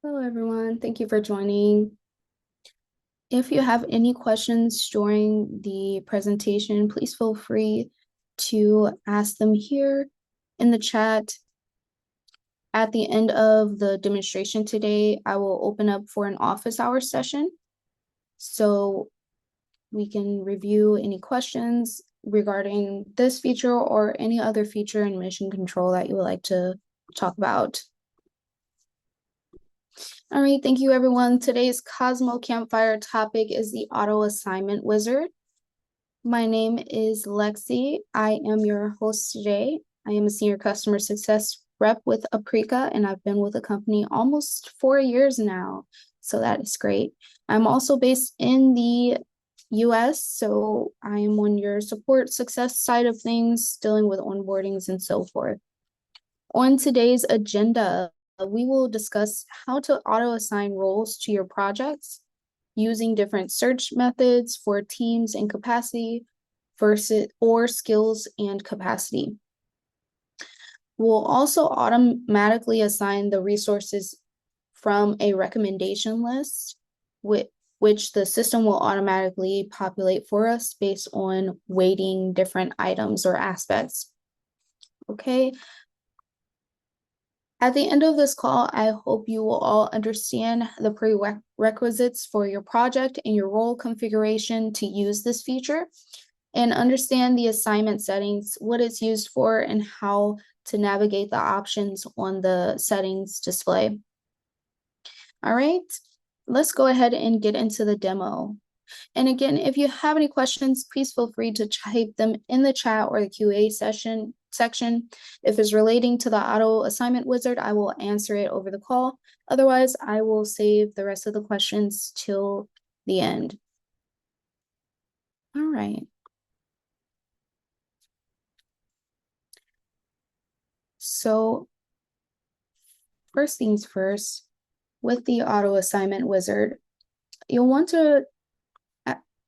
Hello, everyone. Thank you for joining. If you have any questions during the presentation, please feel free to ask them here in the chat. At the end of the demonstration today, I will open up for an office hour session so we can review any questions regarding this feature or any other feature in mission control that you would like to talk about. All right, thank you, everyone. Today's Cosmo Campfire topic is the auto assignment wizard. My name is Lexi. I am your host today. I am a senior customer success rep with Aprika, and I've been with the company almost 4 years now. So that is great. I'm also based in the US, so I am on your support success side of things, dealing with onboardings and so forth. On today's agenda, we will discuss how to auto-assign roles to your projects using different search methods for teams and capacity versus or skills and capacity. We'll also automatically assign the resources from a recommendation list, which the system will automatically populate for us based on weighting different items or aspects. Okay. At the end of this call, I hope you will all understand the prerequisites for your project and your role configuration to use this feature, and understand the assignment settings, what it's used for, and how to navigate the options on the settings display. All right, let's go ahead and get into the demo. And again, if you have any questions, please feel free to type them in the chat or the QA section. If it's relating to the auto assignment wizard, I will answer it over the call. Otherwise, I will save the rest of the questions till the end. All right. So first things first, with the auto assignment wizard, you'll want to,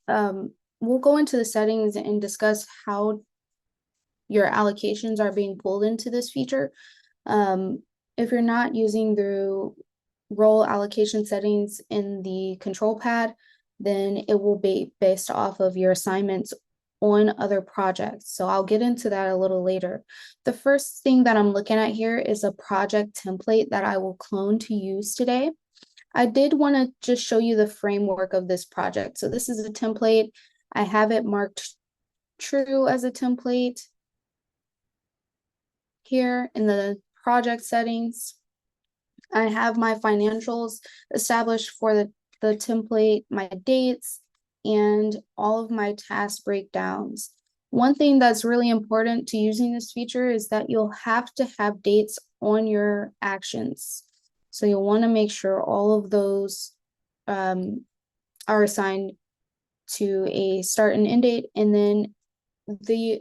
we'll go into the settings and discuss how your allocations are being pulled into this feature. If you're not using the role allocation settings in the control pad, then it will be based off of your assignments on other projects. So I'll get into that a little later. The first thing that I'm looking at here is a project template that I will clone to use today. I did want to just show you the framework of this project. So this is a template. I have it marked true as a template here in the project settings. I have my financials established for the template, my dates, and all of my task breakdowns. One thing that's really important to using this feature is that you'll have to have dates on your actions. So you'll want to make sure all of those are assigned to a start and end date. And then the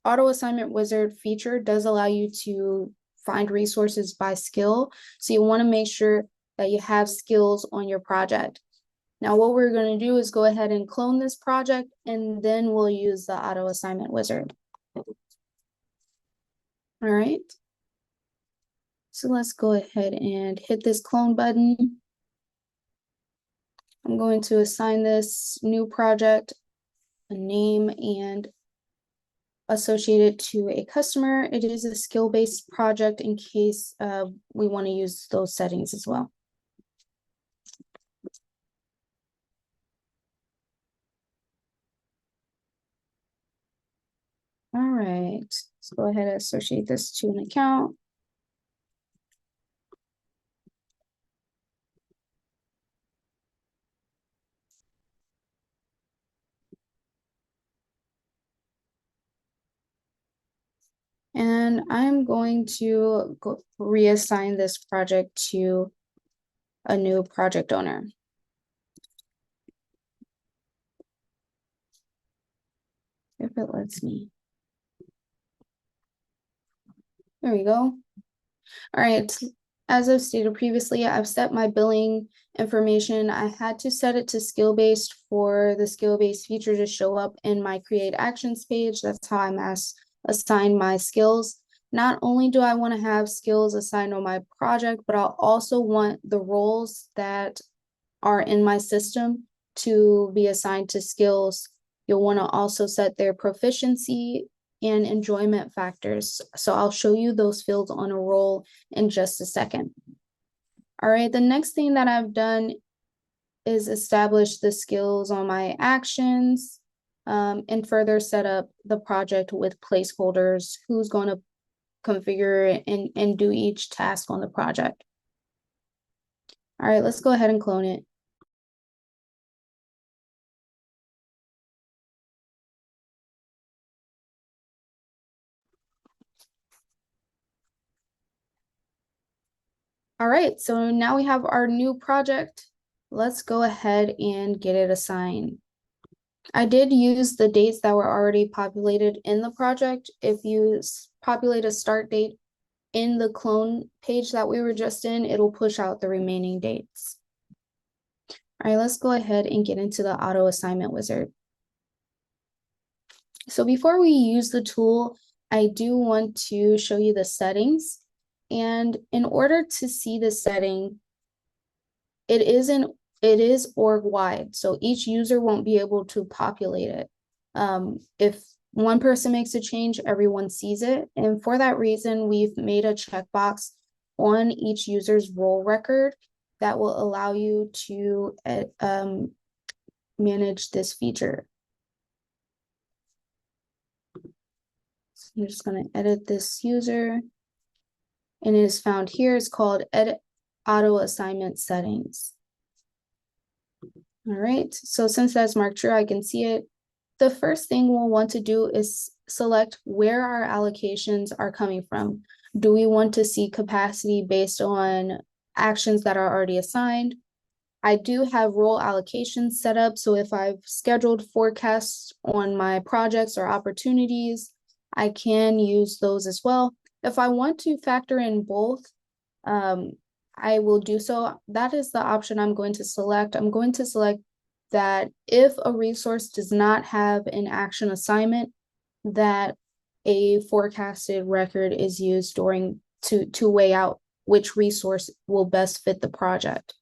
auto assignment wizard feature does allow you to find resources by skill. So you want to make sure that you have skills on your project. Now, what we're going to do is go ahead and clone this project, and then we'll use the auto assignment wizard. All right. So let's go ahead and hit this clone button. I'm going to assign this new project a name and associate it to a customer. It is a skill-based project in case we want to use those settings as well. All right, let's go ahead and associate this to an account. And I'm going to reassign this project to a new project owner. If it lets me. There we go. All right, as I've stated previously, I've set my billing information. I had to set it to skill-based for the skill-based feature to show up in my create actions page. That's how I'm assign my skills. not only do I want to have skills assigned on my project, but I'll also want the roles that are in my system to be assigned to skills. You'll want to also set their proficiency and enjoyment factors. So I'll show you those fields on a role in just a second. All right, the next thing that I've done is establish the skills on my actions, and further set up the project with placeholders, who's going to configure and do each task on the project. All right, let's go ahead and clone it. All right, so now we have our new project. Let's go ahead and get it assigned. I did use the dates that were already populated in the project. If you populate a start date in the clone page that we were just in, it'll push out the remaining dates. All right, let's go ahead and get into the auto assignment wizard. So before we use the tool, I do want to show you the settings. And in order to see the setting, it is org-wide, so each user won't be able to populate it. If one person makes a change, everyone sees it. And for that reason, we've made a checkbox on each user's role record that will allow you to manage this feature. So I'm just going to edit this user. And it is found here. It's called Edit Auto Assignment Settings. All right, so since that's marked true, I can see it. The first thing we'll want to do is select where our allocations are coming from. Do we want to see capacity based on actions that are already assigned? I do have role allocations set up, so if I've scheduled forecasts on my projects or opportunities, I can use those as well. If I want to factor in both, I will do so. That is the option I'm going to select. I'm going to select that if a resource does not have an action assignment, that a forecasted record is used during to weigh out which resource will best fit the project.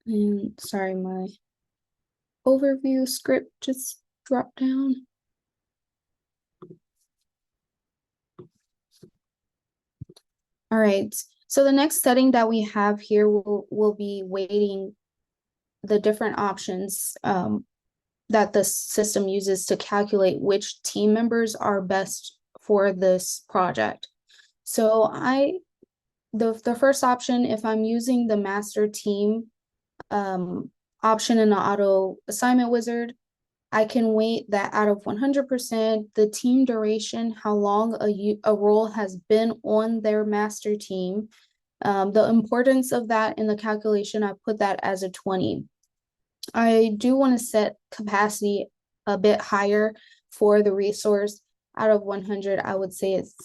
And sorry, my overview script just dropped down. All right, so the next setting that we have here will be weighting the different options that the system uses to calculate which team members are best for this project. So the first option, if I'm using the master team option in the auto assignment wizard, I can weight that out of 100%, the team duration, how long a role has been on their master team. The importance of that in the calculation, I put that as a 20. I do want to set capacity a bit higher for the resource. Out of 100, I would say it's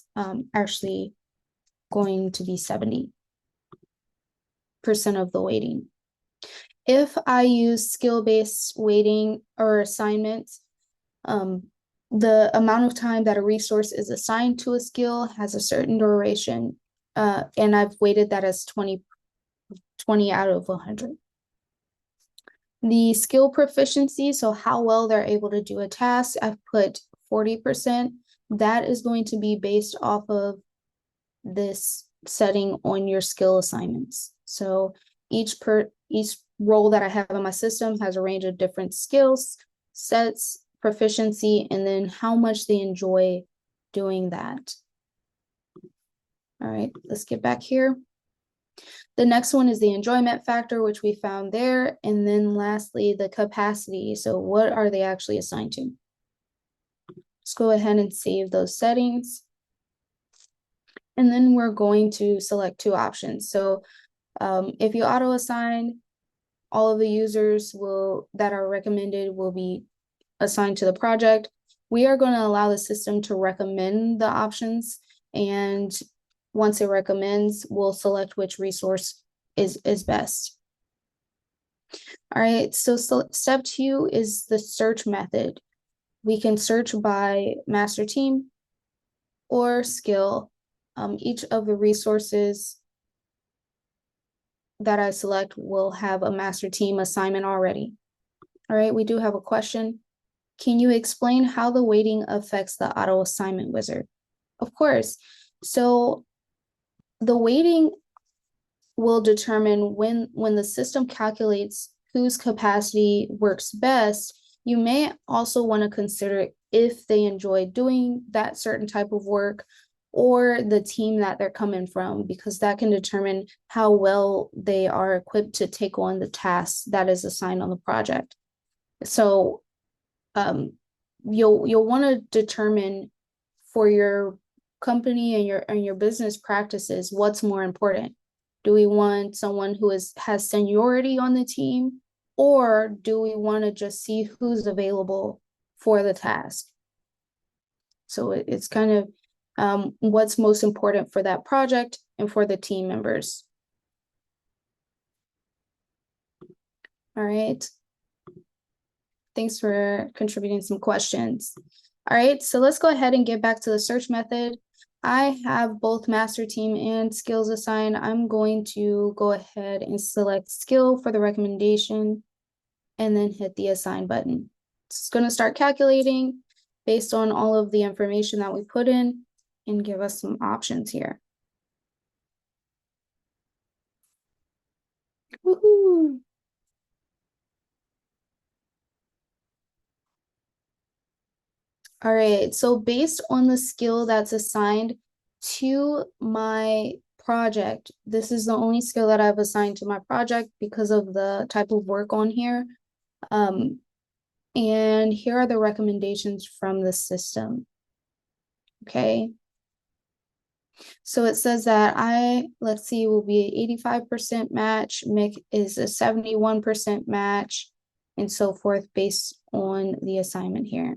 actually going to be 70% of the weighting. If I use skill-based weighting or assignments, the amount of time that a resource is assigned to a skill has a certain duration, and I've weighted that as 20 out of 100. The skill proficiency, so how well they're able to do a task, I've put 40%. That is going to be based off of this setting on your skill assignments. So each role that I have in my system has a range of different skills, sets, proficiency, and then how much they enjoy doing that. All right, let's get back here. The next one is the enjoyment factor, which we found there. And then lastly, the capacity. So what are they actually assigned to? Let's go ahead and save those settings. And then we're going to select two options. So if you auto assign, all of the users that are recommended will be assigned to the project. We are going to allow the system to recommend the options, and once it recommends, we'll select which resource is best. All right, so step 2 is the search method. We can search by master team or skill. Each of the resources that I select will have a master team assignment already. All right, we do have a question. Can you explain how the weighting affects the auto assignment wizard? Of course. So the weighting will determine when the system calculates whose capacity works best. You may also want to consider if they enjoy doing that certain type of work or the team that they're coming from, because that can determine how well they are equipped to take on the task that is assigned on the project. So you'll want to determine for your company and your business practices what's more important. Do we want someone who has seniority on the team, or do we want to just see who's available for the task? So it's kind of what's most important for that project and for the team members. All right. Thanks for contributing some questions. All right, so let's go ahead and get back to the search method. I have both master team and skills assigned. I'm going to go ahead and select skill for the recommendation and then hit the assign button. It's going to start calculating based on all of the information that we put in and give us some options here. Woohoo! All right, so based on the skill that's assigned to my project, this is the only skill that I've assigned to my project because of the type of work on here. And here are the recommendations from the system. Okay. So it says that let's see, will be 85% match, Mick is a 71% match, and so forth based on the assignment here.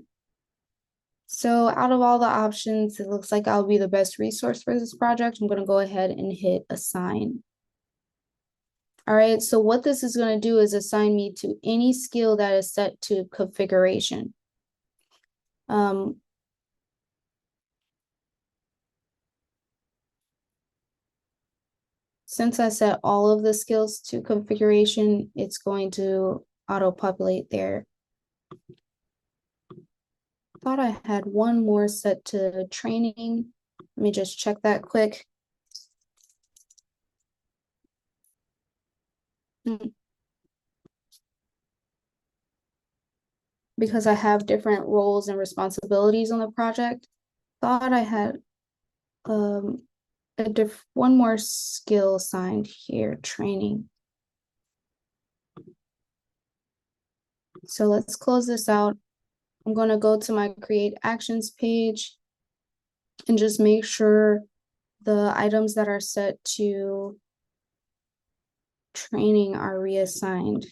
So out of all the options, it looks like I'll be the best resource for this project. I'm going to go ahead and hit assign. All right, so what this is going to do is assign me to any skill that is set to configuration. Since I set all of the skills to configuration, it's going to auto-populate there. Thought I had one more set to training. Let me just check that quick. Because I have different roles and responsibilities on the project, thought I had one more skill assigned here, training. So let's close this out. I'm going to go to my create actions page and just make sure the items that are set to training are reassigned.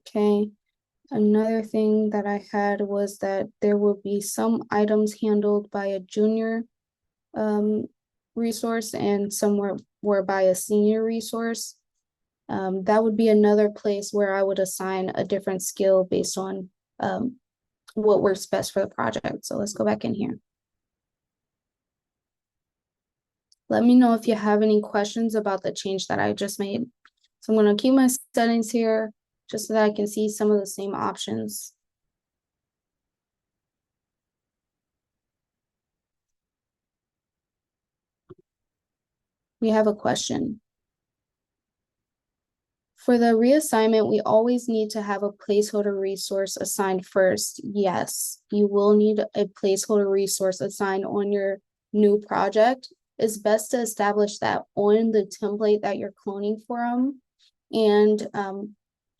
Okay. Another thing that I had was that there will be some items handled by a junior resource and some were by a senior resource. That would be another place where I would assign a different skill based on what works best for the project. So let's go back in here. Let me know if you have any questions about the change that I just made. So I'm going to keep my settings here just so that I can see some of the same options. We have a question. For the reassignment, we always need to have a placeholder resource assigned first. Yes, you will need a placeholder resource assigned on your new project. It's best to establish that on the template that you're cloning from. And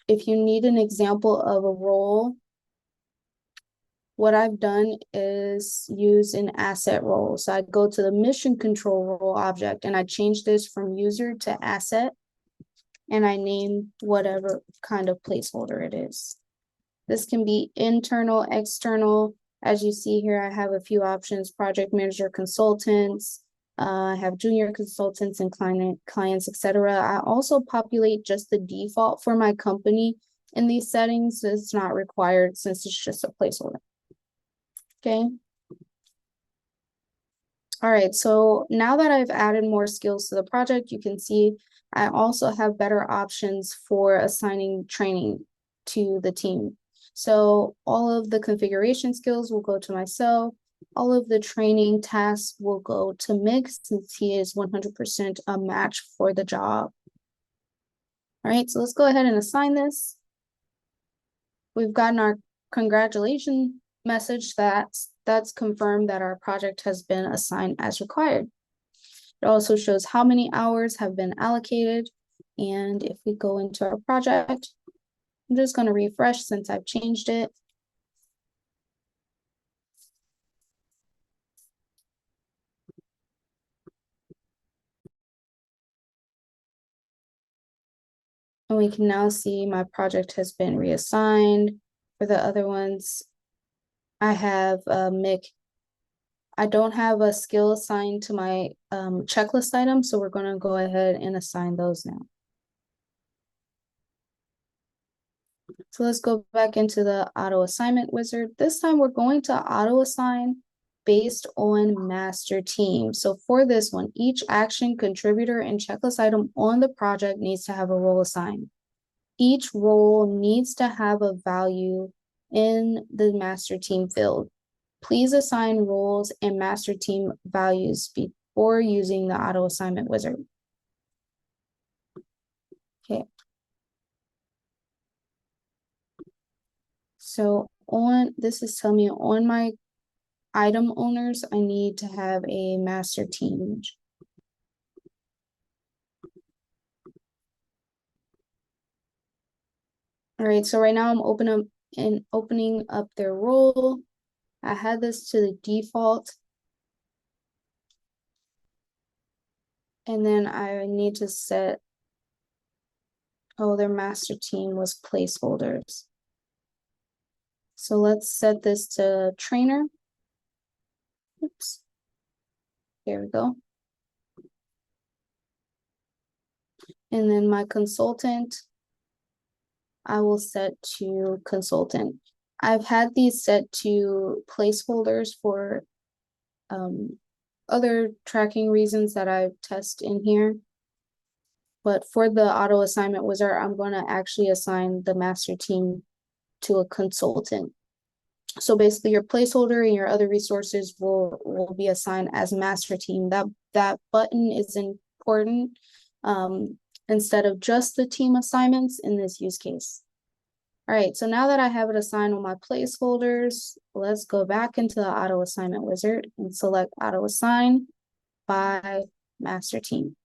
if you need an example of a role, what I've done is use an asset role. So I go to the mission control role object and I change this from user to asset. And I name whatever kind of placeholder it is. This can be internal, external. As you see here, I have a few options: project manager, consultants, I have junior consultants and clients, etc. I also populate just the default for my company in these settings. It's not required since it's just a placeholder. Okay. All right, so now that I've added more skills to the project, you can see I also have better options for assigning training to the team. So all of the configuration skills will go to myself. All of the training tasks will go to Mick since he is 100% a match for the job. All right, so let's go ahead and assign this. We've gotten our congratulations message that's confirmed that our project has been assigned as required. It also shows how many hours have been allocated. And if we go into our project, I'm just going to refresh since I've changed it. And we can now see my project has been reassigned. For the other ones, I have Mick. I don't have a skill assigned to my checklist item, so we're going to go ahead and assign those now. So let's go back into the auto assignment wizard. This time we're going to auto assign based on master team. So for this one, each action, contributor, and checklist item on the project needs to have a role assigned. Each role needs to have a value in the master team field. Please assign roles and master team values before using the auto assignment wizard. Okay. So this is telling me on my item owners, I need to have a master team. All right, so right now I'm opening up their role. I had this to the default. And then I need to set, their master team was placeholders. So let's set this to trainer. Oops. There we go. And then my consultant, I will set to consultant. I've had these set to placeholders for other tracking reasons that I've tested in here. But for the auto assignment wizard, I'm going to actually assign the master team to a consultant. So basically your placeholder and your other resources will be assigned as master team. That button is important instead of just the team assignments in this use case. All right, so now that I have it assigned on my placeholders, let's go back into the auto assignment wizard and select auto assign by master team.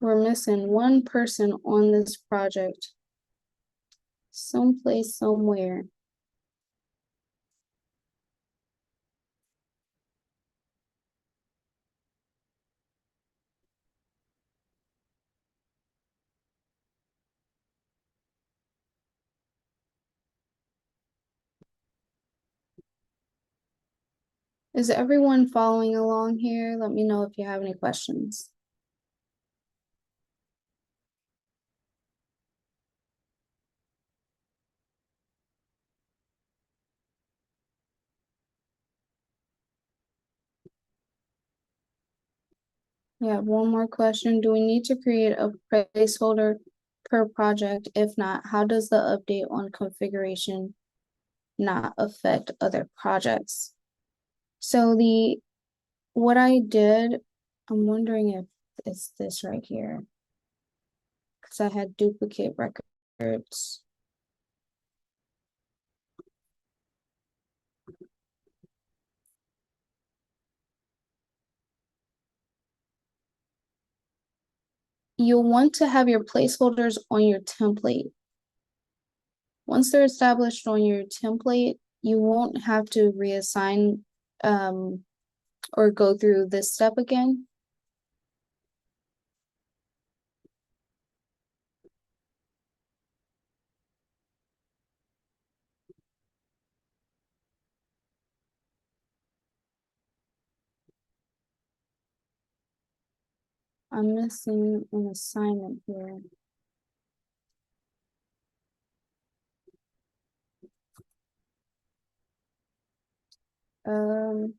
We're missing one person on this project. Someplace, somewhere. Is everyone following along here? Let me know if you have any questions. Yeah, one more question. Do we need to create a placeholder per project? If not, how does the update on configuration not affect other projects? So what I did, I'm wondering if it's this right here, because I had duplicate records. you'll want to have your placeholders on your template. Once they're established on your template, you won't have to reassign or go through this step again. I'm missing an assignment here. Um,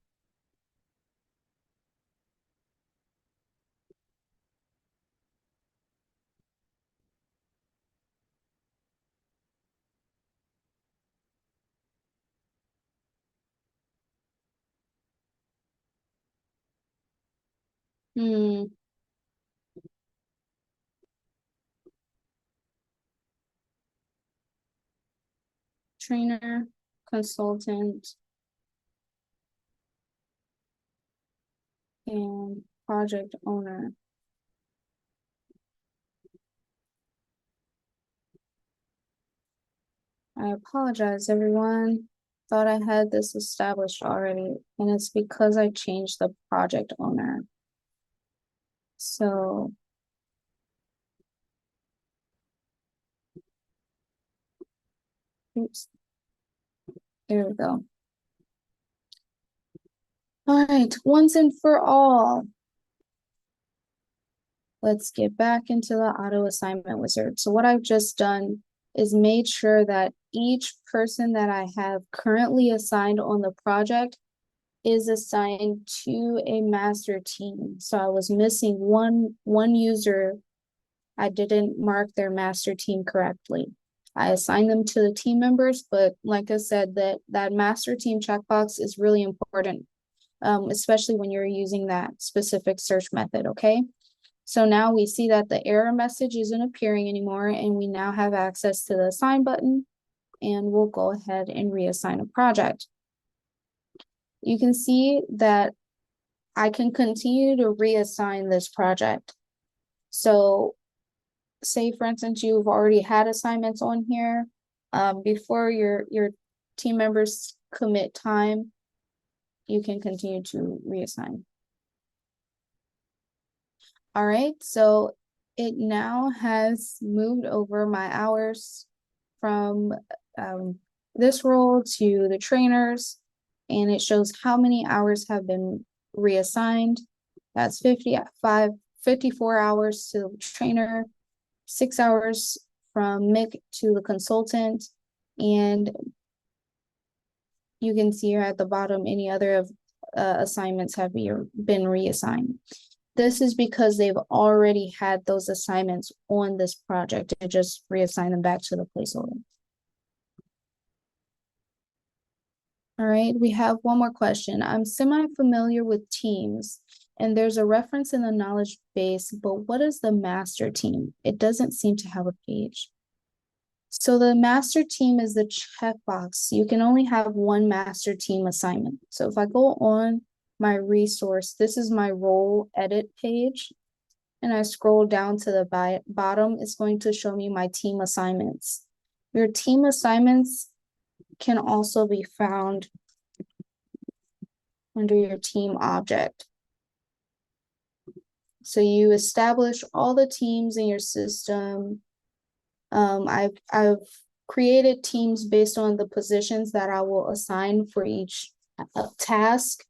hmm, trainer, consultant, and project owner. I apologize, everyone. Thought I had this established already, and it's because I changed the project owner. So, oops, there we go. All right, once and for all, let's get back into the auto assignment wizard. So what I've just done is made sure that each person that I have currently assigned on the project is assigned to a master team. So I was missing one user. I didn't mark their master team correctly. I assigned them to the team members, but like I said, that master team checkbox is really important, especially when you're using that specific search method, okay? So now we see that the error message isn't appearing anymore, and we now have access to the assign button, and we'll go ahead and reassign a project. You can see that I can continue to reassign this project. So say, for instance, you've already had assignments on here before your team members commit time, you can continue to reassign. All right, so it now has moved over my hours from this role to the trainers, and it shows how many hours have been reassigned. That's 54 hours to the trainer, 6 hours from Mick to the consultant, and you can see here at the bottom any other assignments have been reassigned. This is because they've already had those assignments on this project and just reassign them back to the placeholder. All right, we have one more question. I'm semi-familiar with teams, and there's a reference in the knowledge base, but what is the master team? It doesn't seem to have a page. So the master team is the checkbox. You can only have one master team assignment. So if I go on my resource, this is my role edit page, and I scroll down to the bottom, it's going to show me my team assignments. Your team assignments can also be found under your team object. So you establish all the teams in your system. I've created teams based on the positions that I will assign for each task.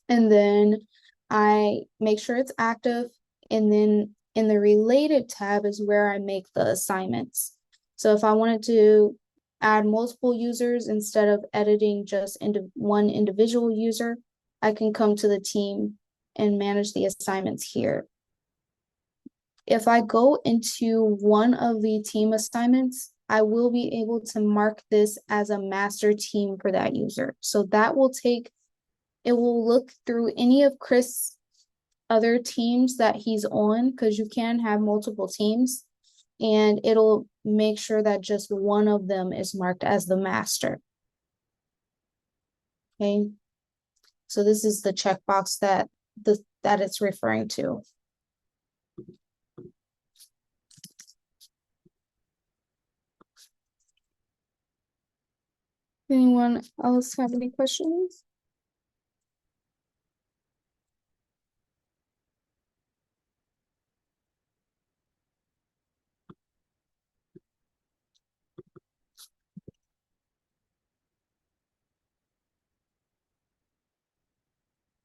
And then I make sure it's active. And then in the related tab is where I make the assignments. So if I wanted to add multiple users instead of editing just one individual user, I can come to the team and manage the assignments here. If I go into one of the team assignments, I will be able to mark this as a master team for that user. So that will it will look through any of Chris' other teams that he's on, because you can have multiple teams, and it'll make sure that just one of them is marked as the master. Okay, so this is the checkbox that it's referring to. Anyone else have any questions?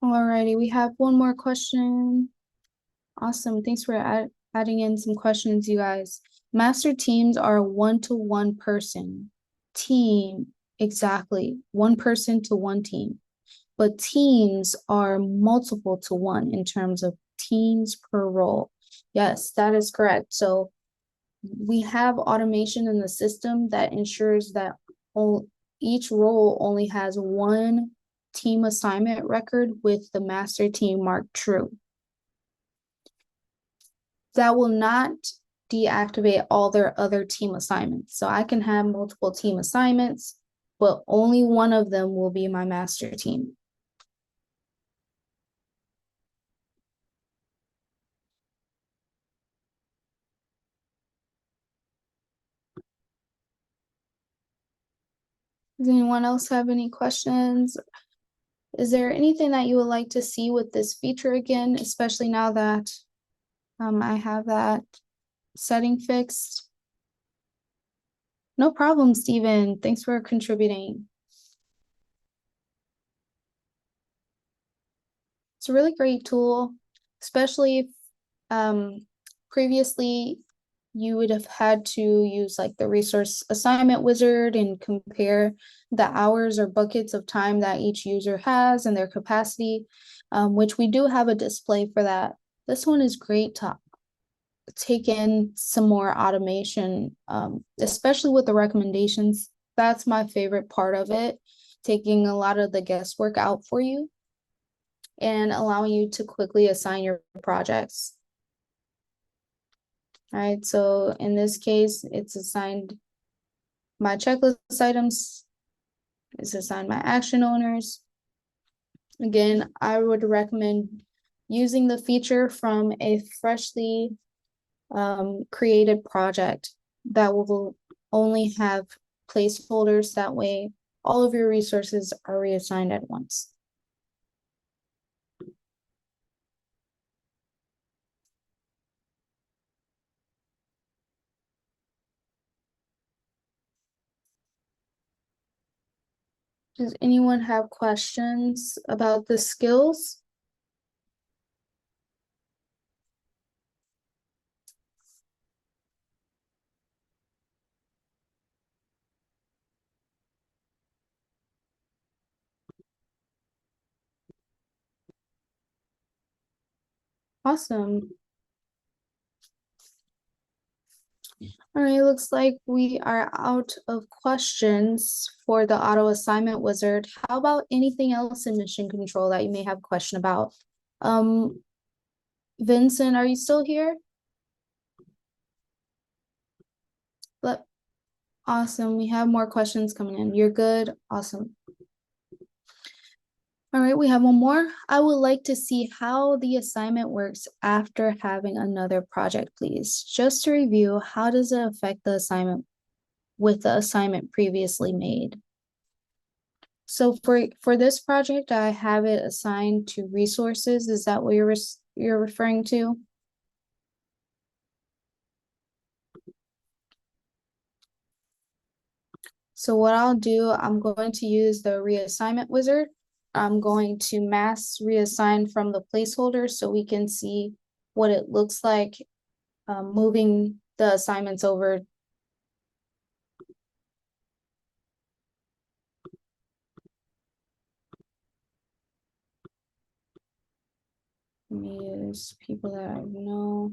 Alrighty, we have one more question. Awesome. Thanks for adding in some questions, you guys. Master teams are a one-to-one person team. Exactly. One person to one team. But teams are multiple to one in terms of teams per role. Yes, that is correct. So we have automation in the system that ensures that each role only has one team assignment record with the master team marked true. That will not deactivate all their other team assignments. So I can have multiple team assignments, but only one of them will be my master team. Does anyone else have any questions? Is there anything that you would like to see with this feature again, especially now that I have that setting fixed? No problem, Stephen. Thanks for contributing. It's a really great tool, especially if previously you would have had to use like the resource assignment wizard and compare the hours or buckets of time that each user has and their capacity, which we do have a display for that. This one is great to take in some more automation, especially with the recommendations. That's my favorite part of it, taking a lot of the guesswork out for you and allowing you to quickly assign your projects. All right, so in this case, it's assigned my checklist items, it's assigned my action owners. Again, I would recommend using the feature from a freshly created project that will only have placeholders. That way, all of your resources are reassigned at once. Does anyone have questions about the skills? Awesome. All right, looks like we are out of questions for the auto assignment wizard. How about anything else in mission control that you may have a question about? Vincent, are you still here? But awesome, we have more questions coming in. You're good. Awesome. All right, we have one more. I would like to see how the assignment works after having another project, please. Just to review, how does it affect the assignment with the assignment previously made? So for this project, I have it assigned to resources. Is that what you're referring to? So what I'll do, I'm going to use the reassignment wizard. I'm going to mass reassign from the placeholder so we can see what it looks like moving the assignments over. Let me use people that I know.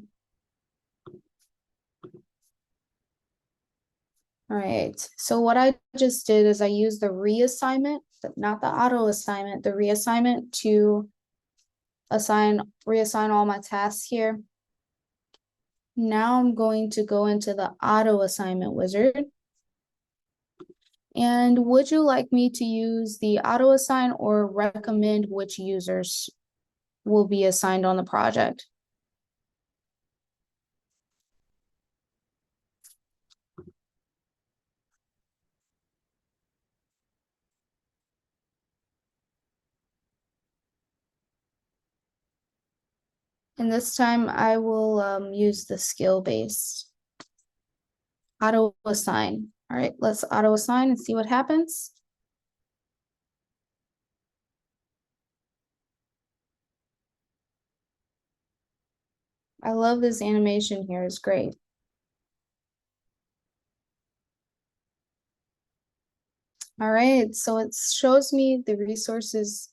All right, so what I just did is I used the reassignment, not the auto assignment, the reassignment to reassign all my tasks here. Now I'm going to go into the auto assignment wizard. And would you like me to use the auto assign or recommend which users will be assigned on the project? And this time I will use the skill-based auto assign. All right, let's auto assign and see what happens. I love this animation here, it's great. All right, so it shows me the resources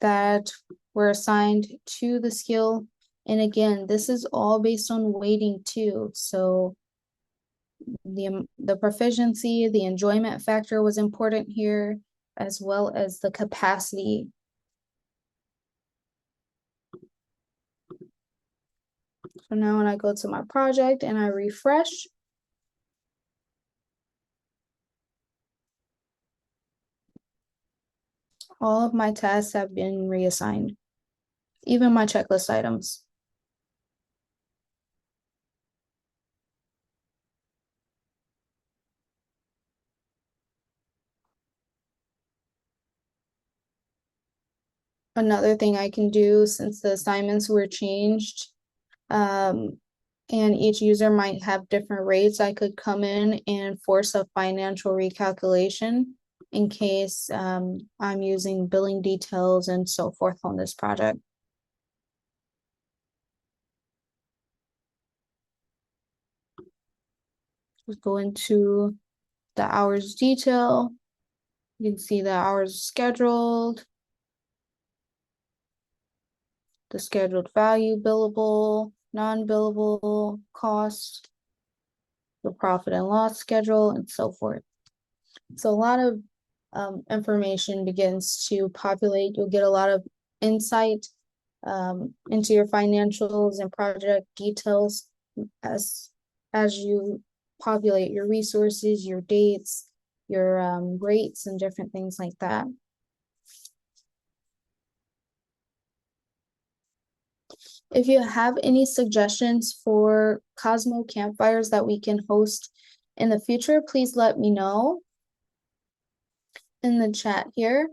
that were assigned to the skill. And again, this is all based on weighting too. So the proficiency, the enjoyment factor was important here, as well as the capacity. So now when I go to my project and I refresh, all of my tasks have been reassigned, even my checklist items. Another thing I can do, since the assignments were changed, and each user might have different rates, I could come in and force a financial recalculation in case I'm using billing details and so forth on this project. Let's go into the hours detail. You can see the hours scheduled, the scheduled value, billable, non-billable cost, the profit and loss schedule, and so forth. So a lot of information begins to populate. You'll get a lot of insight into your financials and project details as you populate your resources, your dates, your rates, and different things like that. If you have any suggestions for Cosmo campfires that we can host in the future, please let me know in the chat here.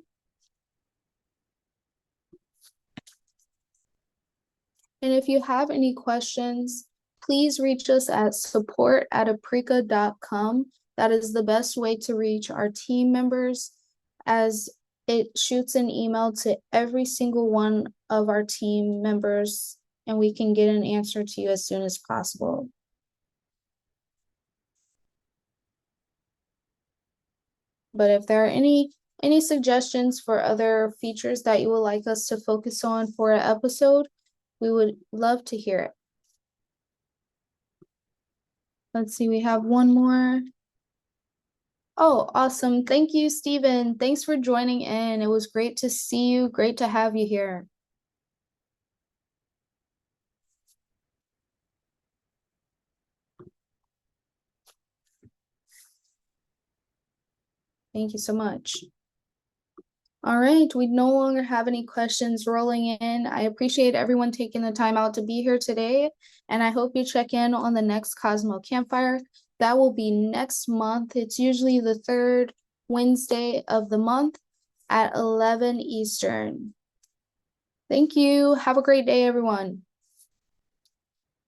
And if you have any questions, please reach us at support@aprika.com. That is the best way to reach our team members, as it shoots an email to every single one of our team members, and we can get an answer to you as soon as possible. But if there are any suggestions for other features that you would like us to focus on for an episode, we would love to hear it. Let's see, we have one more. Oh, awesome. Thank you, Stephen. Thanks for joining in. It was great to see you. Great to have you here. Thank you so much. All right, we no longer have any questions rolling in. I appreciate everyone taking the time out to be here today, and I hope you check in on the next Cosmo Campfire. That will be next month. It's usually the third Wednesday of the month at 11 Eastern. Thank you. Have a great day, everyone.